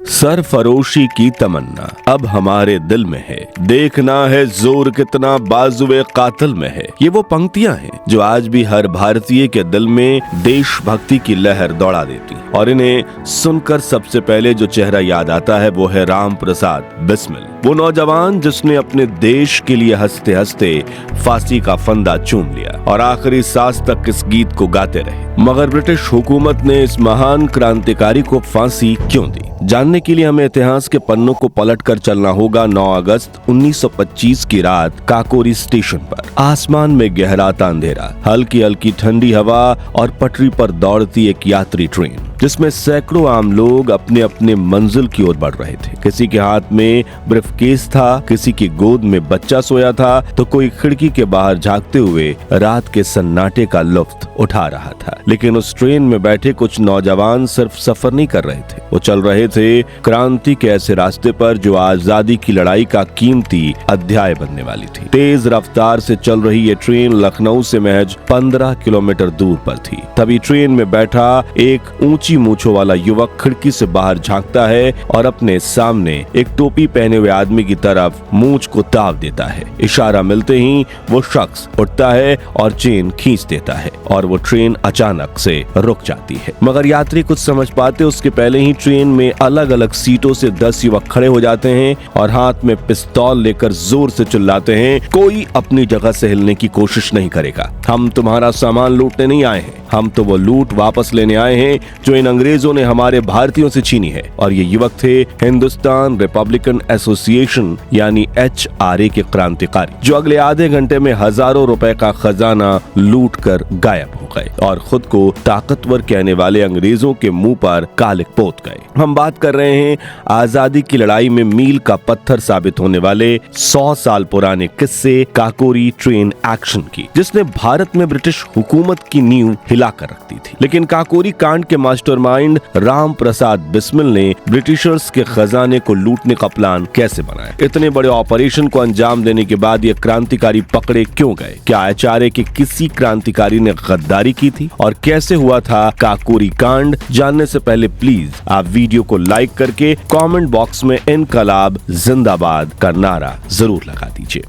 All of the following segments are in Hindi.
सरफरोशी की तमन्ना अब हमारे दिल में है, देखना है जोर कितना बाजुए कातिल में है। ये वो पंक्तियां हैं जो आज भी हर भारतीय के दिल में देशभक्ति की लहर दौड़ा देती, और इन्हें सुनकर सबसे पहले जो चेहरा याद आता है वो है राम प्रसाद बिस्मिल, वो नौजवान जिसने अपने देश के लिए हंसते हंसते फांसी का फंदा चूम लिया और आखिरी सांस तक इस गीत को गाते रहे। मगर ब्रिटिश हुकूमत ने इस महान क्रांतिकारी को फांसी क्यों दी? जानने के लिए हमें इतिहास के पन्नों को पलटकर चलना होगा। 9 अगस्त 1925 की रात काकोरी स्टेशन पर आसमान में गहराता अंधेरा, हल्की हल्की ठंडी हवा और पटरी पर दौड़ती एक यात्री ट्रेन जिसमें सैकड़ों आम लोग अपने अपने मंजिल की ओर बढ़ रहे थे। किसी के हाथ में ब्रीफकेस था, किसी की गोद में बच्चा सोया था, तो कोई खिड़की के बाहर झांकते हुए रात के सन्नाटे का लुत्फ उठा रहा था। लेकिन उस ट्रेन में बैठे कुछ नौजवान सिर्फ सफर नहीं कर रहे थे, वो चल रहे थे क्रांति के ऐसे रास्ते पर जो आजादी की लड़ाई का कीमती अध्याय बनने वाली थी। तेज रफ्तार से चल रही ये ट्रेन लखनऊ से महज 15 किलोमीटर दूर पर थी। तभी ट्रेन में बैठा एक ऊंची मूंछों वाला युवक खिड़की से बाहर झांकता है और अपने सामने एक टोपी पहने हुए आदमी की तरफ मूंछ को ताव देता है। इशारा मिलते ही वो शख्स उठता है और चेन खींच देता है और वो ट्रेन अचानक से रुक जाती है। मगर यात्री कुछ समझ पाते उसके पहले ही ट्रेन में अलग अलग सीटों से 10 युवक खड़े हो जाते हैं और हाथ में पिस्तौल लेकर जोर से चिल्लाते हैं, कोई अपनी जगह से हिलने की कोशिश नहीं करेगा, हम तुम्हारा सामान लूटने नहीं आए हैं, हम तो वो लूट वापस लेने आए हैं जो इन अंग्रेजों ने हमारे भारतीयों से छीनी है। और ये युवक थे हिंदुस्तान रिपब्लिकन एसोसिएशन यानी HRA के क्रांतिकारी, जो अगले आधे घंटे में हजारों रुपए का खजाना लूट कर गायब हो गए और खुद को ताकतवर कहने वाले अंग्रेजों के मुंह पर कालिक पोत गए। हम बात कर रहे हैं आजादी की लड़ाई में मील का पत्थर साबित होने वाले 100 साल पुराने किस्से काकोरी ट्रेन एक्शन की, जिसने भारत में ब्रिटिश हुकूमत की नींव हिलाकर रख दी थी। लेकिन काकोरी कांड के मास्टरमाइंड राम प्रसाद बिस्मिल ने ब्रिटिशर्स के खजाने को लूटने का प्लान कैसे बनाया? इतने बड़े ऑपरेशन को अंजाम देने के बाद ये क्रांतिकारी पकड़े क्यों गए? क्या HRA के किसी क्रांतिकारी ने गद्दारी की थी? और कैसे हुआ था काकोरी कांड? जानने से पहले प्लीज आप वीडियो को लाइक करके कमेंट बॉक्स में इनकलाब जिंदाबाद का नारा जरूर लगा दीजिए।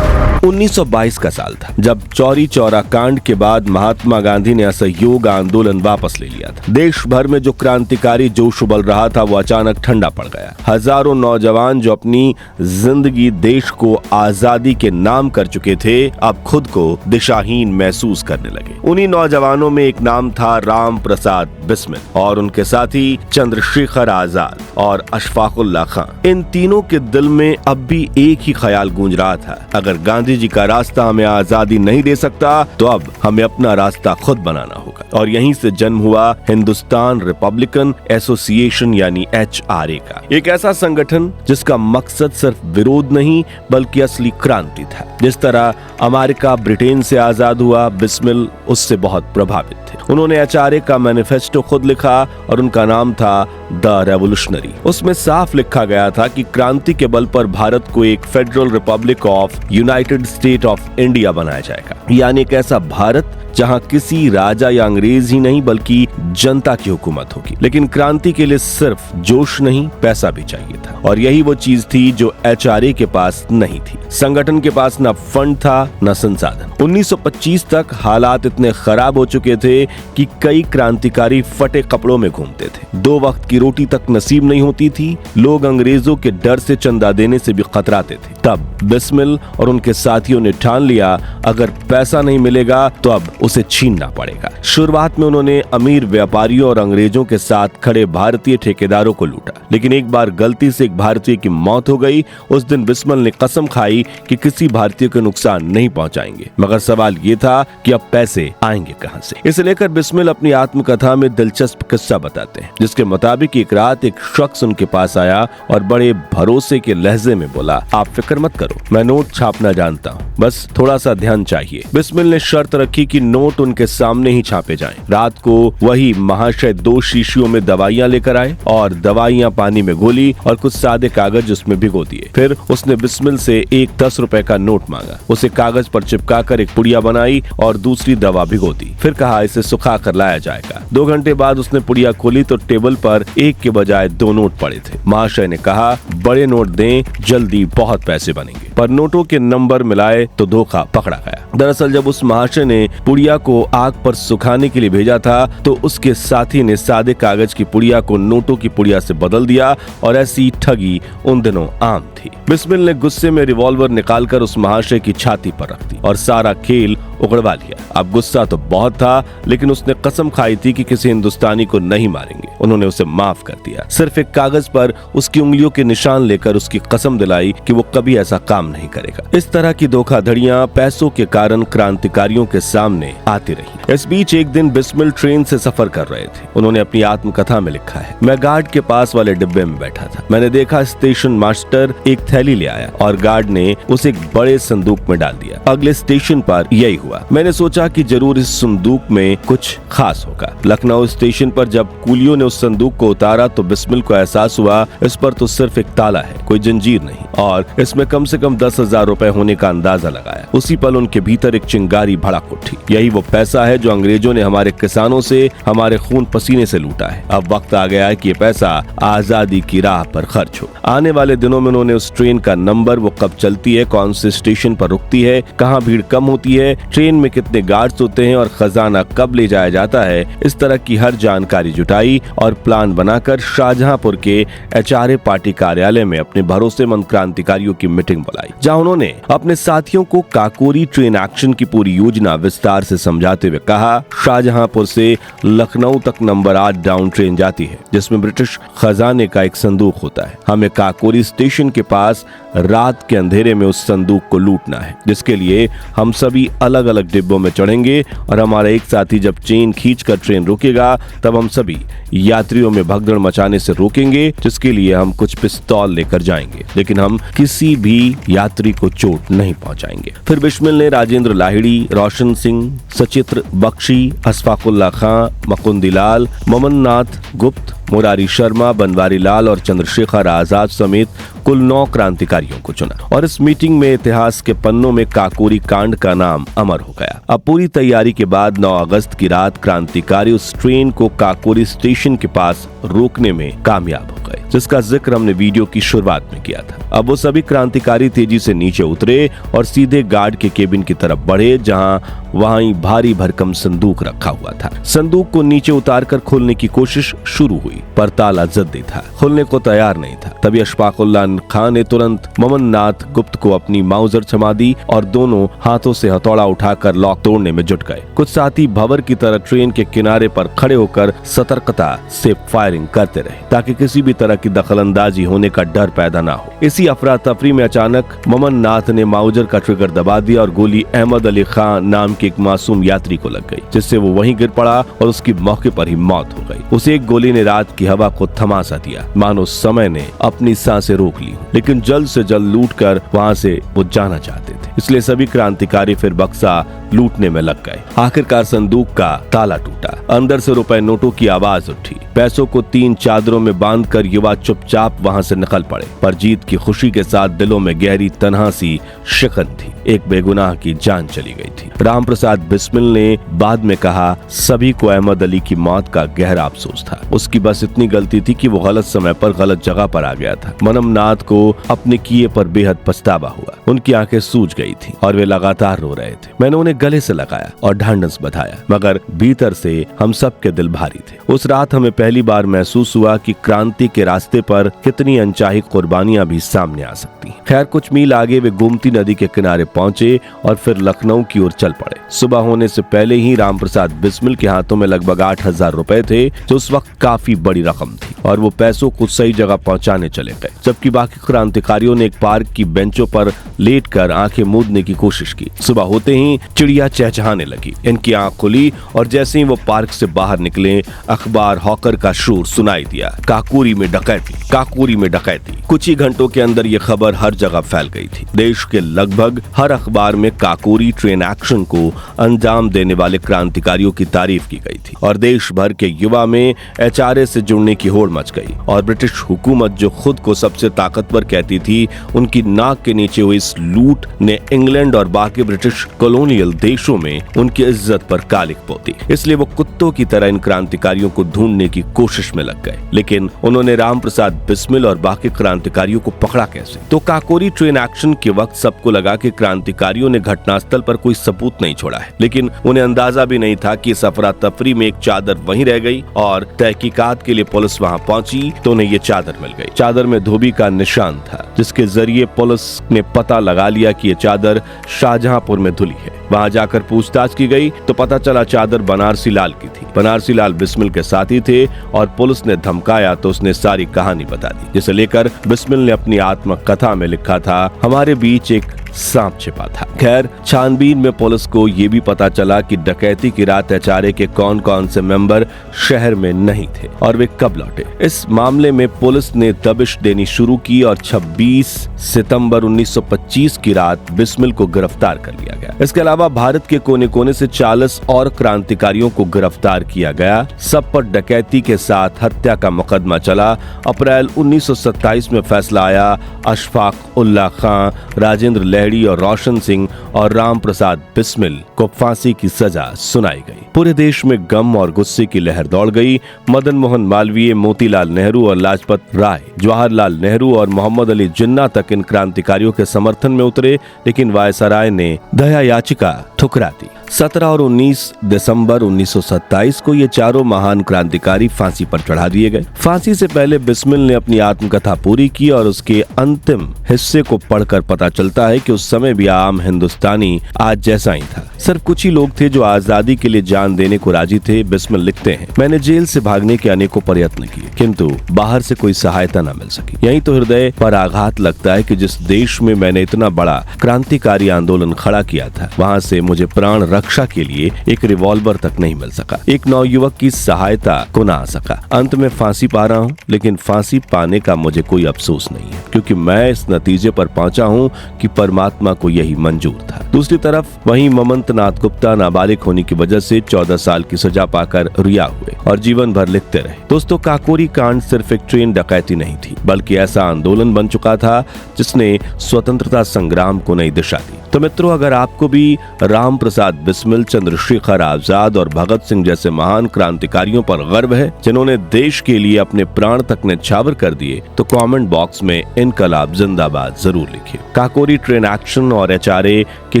1922 का साल था जब चौरी चौरा कांड के बाद महात्मा गांधी ने असहयोग आंदोलन वापस ले लिया था। देश भर में जो क्रांतिकारी जोश उबल रहा था वो अचानक ठंडा पड़ गया। हजारों नौजवान जो अपनी जिंदगी देश को आजादी के नाम कर चुके थे अब खुद को दिशाहीन महसूस करने लगे। उन्हीं नौजवानों में एक नाम था राम प्रसाद बिस्मिल और उनके साथी चंद्रशेखर आजाद और अशफाकुल्लाह खान। इन तीनों के दिल में अब भी एक ही ख्याल गूंज रहा था, अगर गांधी जी का रास्ता हमें आजादी नहीं दे सकता तो अब हमें अपना रास्ता खुद बनाना होगा। और यहीं से जन्म हुआ हिंदुस्तान रिपब्लिकन एसोसिएशन यानी HRA का, एक ऐसा संगठन जिसका मकसद सिर्फ विरोध नहीं बल्कि असली क्रांति था। जिस तरह अमेरिका ब्रिटेन से आजाद हुआ, बिस्मिल उससे बहुत प्रभावित थे। उन्होंने HRA का मैनिफेस्टो खुद लिखा और उनका नाम था द रेवोल्यूशनरी। उसमें साफ लिखा गया था कि क्रांति के बल पर भारत को एक federal Republic of United state of India बनाया जाएगा, यानी एक ऐसा भारत जहां किसी राजा या अंग्रेज ही नहीं बल्कि जनता की हुकूमत होगी। लेकिन क्रांति के लिए सिर्फ जोश नहीं, पैसा भी चाहिए था और यही वो चीज थी जो HRA के पास नहीं थी। संगठन के पास न फंड था न संसाधन। 1925 तक हालात इतने खराब हो चुके थे कि कई क्रांतिकारी फटे कपड़ों में घूमते थे। 2 वक्त की रोटी तक नसीब नहीं होती थी। लोग अंग्रेजों के डर से चंदा देने से भी खतराते थे। तब बिस्मिल और उनके साथियों ने ठान लिया, अगर पैसा नहीं मिलेगा तो अब उसे छीनना पड़ेगा। शुरुआत में उन्होंने अमीर व्यापारियों और अंग्रेजों के साथ खड़े भारतीय ठेकेदारों को लूटा, लेकिन एक बार गलती से एक भारतीय की मौत हो गई। उस दिन बिस्मिल ने कसम खाई कि किसी भारतीय को नुकसान नहीं पहुंचाएंगे। मगर सवाल ये था कि अब पैसे आएंगे कहां से? इसे लेकर बिस्मिल अपनी आत्मकथा में दिलचस्प किस्सा बताते हैं, जिसके मुताबिक एक रात एक शख्स उनके पास आया और बड़े भरोसे के लहजे में बोला, आप फिक्र मत करो, मैं नोट छापना जानता हूँ, बस थोड़ा सा ध्यान चाहिए। बिस्मिल ने शर्त रखी कि नोट उनके सामने ही छापे जाएं। रात को वही महाशय 2 शीशियों में दवाइयां लेकर आए और दवाइयां पानी में घोली और कुछ सादे कागज उसमें भिगो दिए। फिर उसने बिस्मिल से एक 10 रुपए का नोट मांगा, उसे कागज पर चिपकाकर एक पुड़िया बनाई और दूसरी दवा भिगो दी। फिर कहा इसे सुखा कर लाया जाएगा। 2 घंटे बाद उसने पुड़िया खोली तो टेबल पर एक के बजाय 2 नोट पड़े थे। महाशय ने कहा बड़े नोट दें, जल्दी बहुत पैसे बनेंगे। पर नोटों के नंबर मिलाए तो धोखा पकड़ा गया। दरअसल जब उस महाशय ने पुड़िया को आग पर सुखाने के लिए भेजा था तो उसके साथी ने सादे कागज की पुड़िया को नोटों की पुड़िया से बदल दिया और ऐसी ठगी उन दिनों आम थी। बिस्मिल ने गुस्से में रिवॉल्वर निकालकर उस महाशय की छाती पर रख दी और सारा खेल उगड़वा लिया। अब गुस्सा तो बहुत था, लेकिन उसने कसम खाई थी कि किसी हिंदुस्तानी को नहीं मारेंगे। उन्होंने उसे माफ कर दिया। सिर्फ एक कागज पर उसकी उंगलियों के निशान लेकर उसकी कसम दिलाई कि वो कभी ऐसा काम नहीं करेगा। इस तरह की धोखाधड़ियां पैसों के कारण क्रांतिकारियों के सामने आती रही। इस बीच एक दिन बिस्मिल ट्रेन से सफर कर रहे थे। उन्होंने अपनी आत्मकथा में लिखा है, मैं गार्ड के पास वाले डिब्बे में बैठा था। मैंने देखा स्टेशन मास्टर एक थैली ले आया और गार्ड ने उसे एक बड़े संदूक में डाल दिया। अगले स्टेशन पर यही हुआ। मैंने सोचा कि जरूर इस संदूक में कुछ खास होगा। लखनऊ स्टेशन पर जब कुलियों ने उस संदूक को उतारा तो बिस्मिल को एहसास हुआ इस पर तो सिर्फ एक ताला है, कोई जंजीर नहीं, और इसमें कम से कम 10,000 रुपए होने का अंदाजा लगाया। उसी पल उनके भीतर एक चिंगारी भड़क उठी। यही वो पैसा है जो अंग्रेजों ने हमारे किसानों से, हमारे खून पसीने से लूटा है। अब वक्त आ गया है कि ये पैसा आजादी की राह पर खर्च हो। आने वाले दिनों में उन्होंने उस ट्रेन का नंबर, वो कब चलती है, कौन से स्टेशन पर रुकती है, कहाँ भीड़ कम होती है, ट्रेन में कितने गार्ड्स होते हैं और खजाना कब ले जाया जाता है, इस तरह की हर जानकारी जुटाई और प्लान बनाकर शाहजहांपुर के HRA पार्टी कार्यालय में अपने भरोसेमंद क्रांतिकारियों की मीटिंग बुलाई, जहां उन्होंने अपने साथियों को काकोरी ट्रेन एक्शन की पूरी योजना विस्तार से समझाते हुए कहा, शाहजहांपुर से लखनऊ तक नंबर 8 डाउन ट्रेन जाती है जिसमें ब्रिटिश खजाने का एक संदूक होता है। हमें काकोरी स्टेशन के पास रात के अंधेरे में उस संदूक को लूटना है, जिसके लिए हम सभी अलग अलग डिब्बों में चढ़ेंगे और हमारा एक साथी जब चेन खींचकर ट्रेन रुकेगा तब हम सभी यात्रियों में भगदड़ मचाने से रोकेंगे, जिसके लिए हम कुछ पिस्तौल लेकर जाएंगे, लेकिन हम किसी भी यात्री को चोट नहीं पहुंचाएंगे। फिर बिस्मिल ने राजेंद्र लाहिड़ी, रोशन सिंह, सचित्र बख्शी, अशफाकुल्ला खां, मुकुंदीलाल, ममननाथ गुप्त, मुरारी शर्मा, बनवारी लाल और चंद्रशेखर आजाद समेत कुल 9 क्रांतिकारियों को चुना और इस मीटिंग में इतिहास के पन्नों में काकोरी कांड का नाम अमर हो गया। अब पूरी तैयारी के बाद 9 अगस्त की रात क्रांतिकारी उस ट्रेन को काकोरी स्टेशन के पास रोकने में कामयाब हो गए, जिसका जिक्र हमने वीडियो की शुरुआत में किया था। अब वो सभी क्रांतिकारी तेजी से नीचे उतरे और सीधे गार्ड के केबिन की तरफ बढ़े, जहां वहीं भारी भरकम संदूक रखा हुआ था। संदूक को नीचे उतारकर खोलने की कोशिश शुरू हुई, पर ताला जद्दी था, खुलने को तैयार नहीं था। तभी अशफाकुल्ला खां ने तुरंत ममननाथ गुप्त को अपनी माउजर थमा दी और दोनों हाथों से हथौड़ा उठाकर लॉक तोड़ने में जुट गए। कुछ साथी भंवर की तरह ट्रेन के किनारे पर खड़े होकर सतर्कता से फायरिंग करते रहे, ताकि किसी भी तरह की दखलंदाजी होने का डर पैदा ना हो। इसी अफरा तफरी में अचानक ममननाथ ने माउजर का ट्रिगर दबा दिया और गोली अहमद अली खान नाम के एक मासूम यात्री को लग गई, जिससे वो वहीं गिर पड़ा और उसकी मौके पर ही मौत हो गई। उस एक गोली ने रात की हवा को थमासा दिया, मानो समय ने अपनी सांसें रोक ली, लेकिन जल्द से जल्द लूटकर वहां से वो जाना चाहते थे। इसलिए सभी क्रांतिकारी फिर बक्सा लूटने में लग गए। आखिरकार संदूक का ताला टूटा, अंदर से रुपए नोटों की आवाज उठी। पैसों को 3 चादरों में बांधकर युवा चुपचाप वहां से निकल पड़े, पर जीत की खुशी के साथ दिलों में गहरी तन्हा सी शिकन थी। एक बेगुनाह की जान चली गई थी। राम प्रसाद बिस्मिल ने बाद में कहा, सभी को अहमद अली की मौत का गहरा अफसोस था। उसकी बस इतनी गलती थी कि वो गलत समय पर गलत जगह पर आ गया था। ममननाथ को अपने किए पर बेहद पछतावा हुआ। उनकी आंखें सूज गई थी और वे लगातार रो रहे थे। मैंने उन्हें गले से लगाया और ढांढस बधाया, मगर भीतर से हम सब के दिल भारी थे। उस रात हमें पहली बार महसूस हुआ कि क्रांति के रास्ते पर कितनी अनचाही कुर्बानियां भी सामने आ सकती हैं। खैर, कुछ मील आगे वे गोमती नदी के किनारे पहुंचे और फिर लखनऊ की ओर चल पड़े। सुबह होने से पहले ही राम प्रसाद बिस्मिल के हाथों में लगभग 8,000 रुपए थे, जो उस वक्त काफी बड़ी रकम थी, और वो पैसों को सही जगह पहुंचाने चले गए। जबकि बाकी क्रांतिकारियों ने एक पार्क की बेंचों पर लेटकर आंखें मूंदने की कोशिश की। सुबह होते ही चिड़िया चहचहाने लगी। इनकी आंख खुली और जैसे ही वो पार्क से बाहर निकले, अखबार हॉकर का शोर सुनाई दिया, काकोरी में डकैती, काकोरी में डकैती। कुछ ही घंटों के अंदर ये खबर हर जगह फैल गई थी। देश के लगभग हर हर अखबार में काकोरी ट्रेन एक्शन को अंजाम देने वाले क्रांतिकारियों की तारीफ की गई थी और देश भर के युवा में HRA से जुड़ने की होड़ मच गई। और ब्रिटिश हुकूमत जो खुद को सबसे ताकतवर कहती थी, उनकी नाक के नीचे हुई इस लूट ने इंग्लैंड और बाकी ब्रिटिश कॉलोनियल देशों में उनकी इज्जत पर कालिक पोती। इसलिए वो कुत्तों की तरह इन क्रांतिकारियों को ढूंढने की कोशिश में लग गए। लेकिन उन्होंने राम प्रसाद बिस्मिल और बाकी क्रांतिकारियों को पकड़ा कैसे? तो काकोरी ट्रेन एक्शन के वक्त सबको लगा कि क्रांतिकारियों ने घटनास्थल पर कोई सबूत नहीं छोड़ा है, लेकिन उन्हें अंदाजा भी नहीं था कि इस अफरा तफरी में एक चादर वहीं रह गई और तहकीकात के लिए पुलिस वहां पहुंची तो उन्हें ये चादर मिल गई। चादर में धोबी का निशान था, जिसके जरिए पुलिस ने पता लगा लिया कि ये चादर शाहजहांपुर में धुली है। वहां जाकर पूछताछ की गई तो पता चला चादर बनारसी लाल की थी। बनारसी लाल बिस्मिल के साथी थे और पुलिस ने धमकाया तो उसने सारी कहानी बता दी, जिसे लेकर बिस्मिल ने अपनी आत्मकथा में लिखा था, हमारे बीच एक सांप छिपा था। खैर, छानबीन में पुलिस को ये भी पता चला कि डकैती की रात HRA के कौन कौन से मेंबर शहर में नहीं थे और वे कब लौटे। इस मामले में पुलिस ने दबिश देनी शुरू की और 26 सितंबर 1925 की रात बिस्मिल को गिरफ्तार कर लिया गया। इसके अलावा भारत के कोने कोने से 40 और क्रांतिकारियों को गिरफ्तार किया गया। सब पर डकैती के साथ हत्या का मुकदमा चला। अप्रैल 1927 में फैसला आया। अशफाक उल्लाह खां, राजेंद्र और रोशन सिंह और राम प्रसाद बिस्मिल को फांसी की सजा सुनाई गई। पूरे देश में गम और गुस्से की लहर दौड़ गई। मदन मोहन मालवीय, मोतीलाल नेहरू और लाजपत राय, जवाहरलाल नेहरू और मोहम्मद अली जिन्ना तक इन क्रांतिकारियों के समर्थन में उतरे, लेकिन वायसराय ने दया याचिका ठुकरा दी। 17 और 19 दिसंबर 1927 को ये चारों महान क्रांतिकारी फांसी पर चढ़ा दिए गए। फांसी से पहले बिस्मिल ने अपनी आत्मकथा पूरी की और उसके अंतिम हिस्से को पढ़कर पता चलता है कि उस समय भी आम हिंदुस्तानी आज जैसा ही था। सिर्फ कुछ ही लोग थे जो आजादी के लिए जान देने को राजी थे। बिस्मिल लिखते हैं, मैंने जेल से भागने के अनेकों प्रयत्न किए, किंतु बाहर से कोई सहायता न मिल सकी। यही तो हृदय पर आघात लगता है कि जिस देश में मैंने इतना बड़ा क्रांतिकारी आंदोलन खड़ा किया था, वहाँ से मुझे प्राण रक्षा के लिए एक रिवॉल्वर तक नहीं मिल सका, एक नौयुवक की सहायता को न आ सका। अंत में फांसी पा रहा हूँ, लेकिन फांसी पाने का मुझे कोई अफसोस नहीं है, क्योंकि मैं इस नतीजे पर पहुंचा हूँ कि परमात्मा को यही मंजूर था। दूसरी तरफ वहीं ममंत नाथ गुप्ता नाबालिग होने की वजह से 14 साल की सजा पाकर रिहा हुए और जीवन भर लिखते रहे। दोस्तों, काकोरी कांड सिर्फ एक ट्रेन डकैती नहीं थी, बल्कि ऐसा आंदोलन बन चुका था जिसने स्वतंत्रता संग्राम को नई दिशा दी। तो मित्रों, अगर आपको भी राम प्रसाद बिस्मिल, चंद्रशेखर आजाद और भगत सिंह जैसे महान क्रांतिकारियों पर गर्व है, जिन्होंने देश के लिए अपने प्राण तक न्यौछावर कर दिए, तो कमेंट बॉक्स में इनकलाब जिंदाबाद जरूर लिखिए। काकोरी ट्रेन एक्शन और HRA के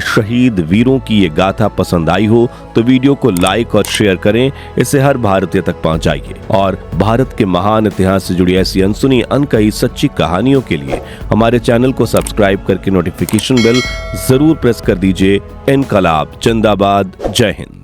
शहीद वीरों की ये गाथा पसंद आई हो तो वीडियो को लाइक और शेयर करें, इसे हर भारतीय तक पहुंचाइए और भारत के महान इतिहास से जुड़ी ऐसी अनसुनी अनकही सच्ची कहानियों के लिए हमारे चैनल को सब्सक्राइब करके नोटिफिकेशन बेल जरूर प्रेस कर दीजिए। इनकलाब जिंदाबाद। जय हिंद।